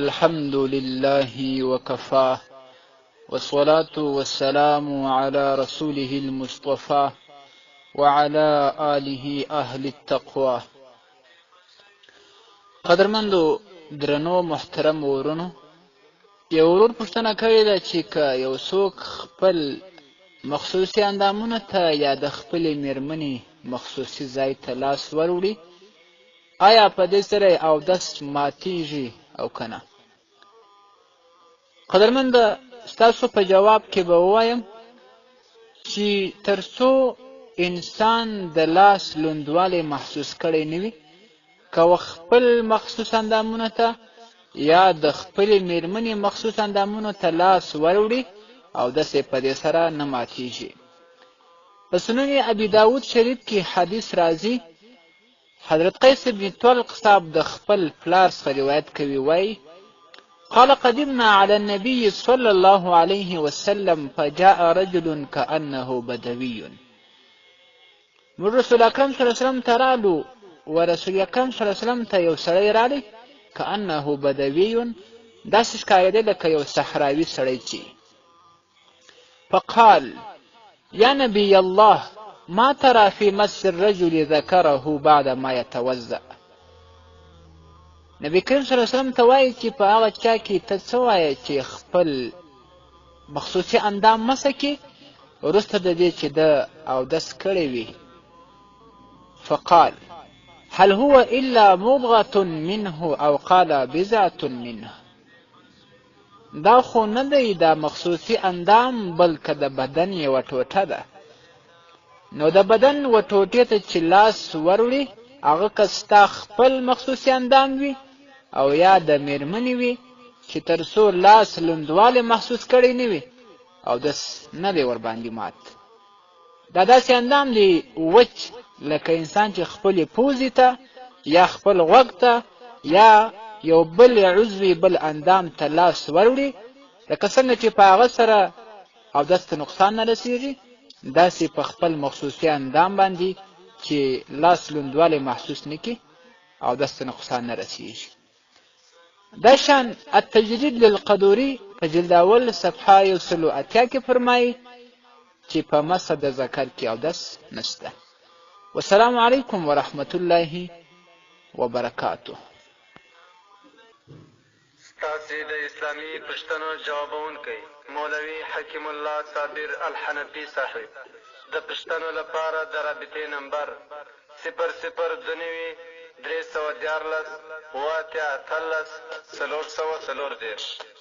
الحمد لله وكفى والصلاة والسلام على رسوله المصطفى وعلى آله أهل التقوى. قدرمندو درنو محترم ورونو، یو ورور پوښتنه کړې ده چې که یو څوک خپل مخصوصي اندامونو ته یا د خپلې میرمنې مخصوصي ځای ته لاس وروړي، آیا په دې سره یې اودس ماتیږي او که نه؟ قدرمنده، ستاسو په جواب کې به ووایم چې تر څو انسان د لاس لوندوالی محسوس کړی نه وي، که خپل مخصوص اندامونو ته یا د خپلې میرمنې مخصوص اندامونو ته لاس وروړي، اودس یې په دې سره نه ماتیږي. په سنن ابي داود شریف کې حدیث راځي، حضرت قیس بن طلق صاحب د خپل پلار څخه روایت کوي، وایي: قال قدمنا على النبي صلى الله عليه وسلم فجاء رجل كأنه بدوي. موږ رسول اکرم صلی الله علیه وسلم ته رالو، ورسول اکرم صلی الله علیه وسلم ته یو سړی رالی، كأنه بدوي، داسې ښکارېده لکه یو صحراوي سړی چې. فقال: يا نبي الله، ما ترى في مس الرجل ذكره بعد ما يتوضأ؟ نبی کریم صلی الله علیه وسلم ته وایي چې په هغه چا کې ته څه وایې چې خپل مخصوصي اندام مسه کړي وروسته د دې چې ده اودس کړی وي. فقال: هل هو إلا مضغة منه أو قال بضعة منه؟ دا خو نه دی دا مخصوصي اندام، بلکې د بدن یوه ټوټه ده. نو د بدن و ټوټې ته چې لاس وروړي، هغه که ستا خپل مخصوصي اندام وي او یا د میرمنې وي، چې تر څو لاس لوندوالی محسوس کړی نه وي، اودس نه دی ورباندې مات. دا داسې اندام دی وچ، لکه انسان چې خپلې پوزې ته یا خپل غوږ ته یا یو بل عضوي بل اندام ته لاس وروړي، لکه څنګه چې په هغه سره اودس ته نقصان نه رسېږي، داسې په خپل مخصوصي اندام باندې چې لاس لوندوالی محسوس نه کړي، اودس ته نقصان نه رسېږي. دا شان التجرید للقدوري په جلد اول صفحه 180 کې فرمایي چې په مسح د ذکر کې اودس نشته. والسلام علیکم ورحمت الله وبرکاته. ستاسې د اسلامي پوښتنو جوابونکی مولوي حکیم الله صابر الحنفي صاحب. د پوښتنو لپاره د رابطې نمبر 0029 314 88 13 440.